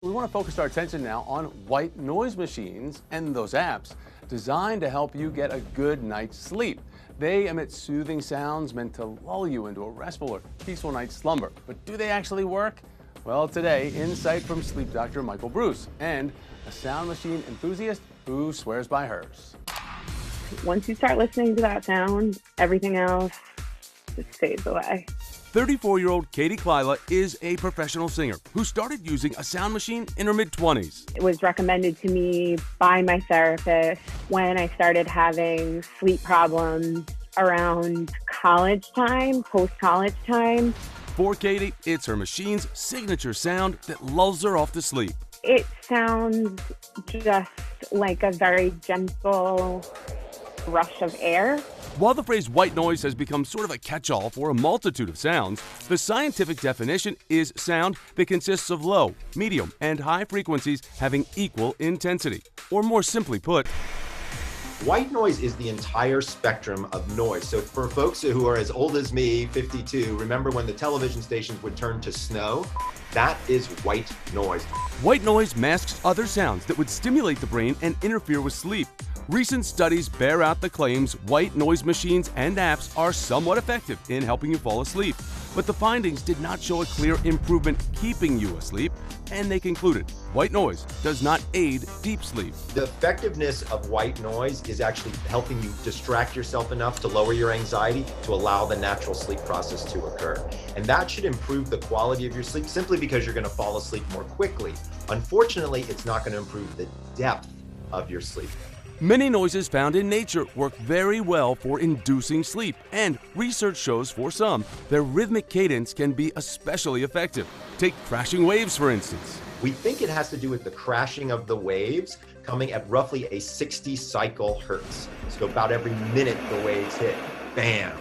We want to focus our attention now on white noise machines and those apps designed to help you get a good night's sleep. They emit soothing sounds meant to lull you into a restful or peaceful night's slumber. But do they actually work? Well, today, insight from sleep doctor Michael Bruce and a sound machine enthusiast who swears by hers. Once you start listening to that sound, everything else just fades away. 34-year-old Katie Kleila is a professional singer who started using a sound machine in her mid-20s. It was recommended to me by my therapist when I started having sleep problems around college time, post-college time. For Katie, it's her machine's signature sound that lulls her off to sleep. It sounds just like a very gentle rush of air. While the phrase white noise has become sort of a catch-all for a multitude of sounds, the scientific definition is sound that consists of low, medium, and high frequencies having equal intensity. Or more simply put, white noise is the entire spectrum of noise. So for folks who are as old as me, 52, remember when the television stations would turn to snow? That is white noise. White noise masks other sounds that would stimulate the brain and interfere with sleep. Recent studies bear out the claims white noise machines and apps are somewhat effective in helping you fall asleep. But the findings did not show a clear improvement keeping you asleep, and they concluded white noise does not aid deep sleep. The effectiveness of white noise is actually helping you distract yourself enough to lower your anxiety to allow the natural sleep process to occur. And that should improve the quality of your sleep simply because you're going to fall asleep more quickly. Unfortunately, it's not going to improve the depth of your sleep. Many noises found in nature work very well for inducing sleep, and research shows for some, their rhythmic cadence can be especially effective. Take crashing waves, for instance. We think it has to do with the crashing of the waves coming at roughly a 60 cycle hertz. So about every minute the waves hit. Bam,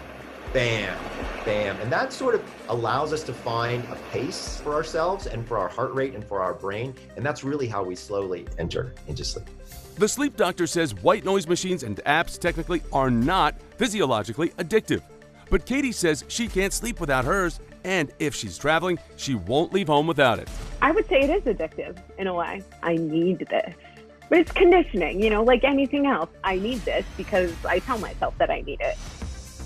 bam, bam. And that sort of allows us to find a pace for ourselves and for our heart rate and for our brain. And that's really how we slowly enter into sleep. The sleep doctor says white noise machines and apps technically are not physiologically addictive. But Katie says she can't sleep without hers, and if she's traveling, she won't leave home without it. I would say it is addictive in a way. I need this. But it's conditioning, like anything else. I need this because I tell myself that I need it.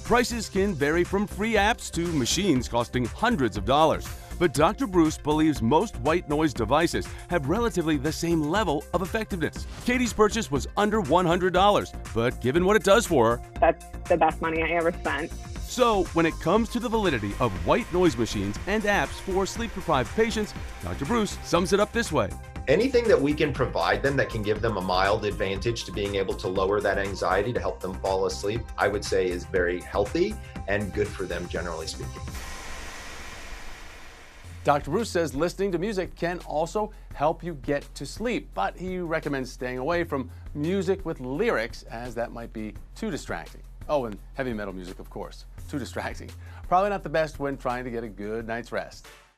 Prices can vary from free apps to machines costing hundreds of dollars. But Dr. Bruce believes most white noise devices have relatively the same level of effectiveness. Katie's purchase was under $100, but given what it does for her, that's the best money I ever spent. So when it comes to the validity of white noise machines and apps for sleep-deprived patients, Dr. Bruce sums it up this way. Anything that we can provide them that can give them a mild advantage to being able to lower that anxiety to help them fall asleep, I would say is very healthy and good for them, generally speaking. Dr. Bruce says listening to music can also help you get to sleep, but he recommends staying away from music with lyrics as that might be too distracting. Oh, and heavy metal music, of course, too distracting. Probably not the best when trying to get a good night's rest.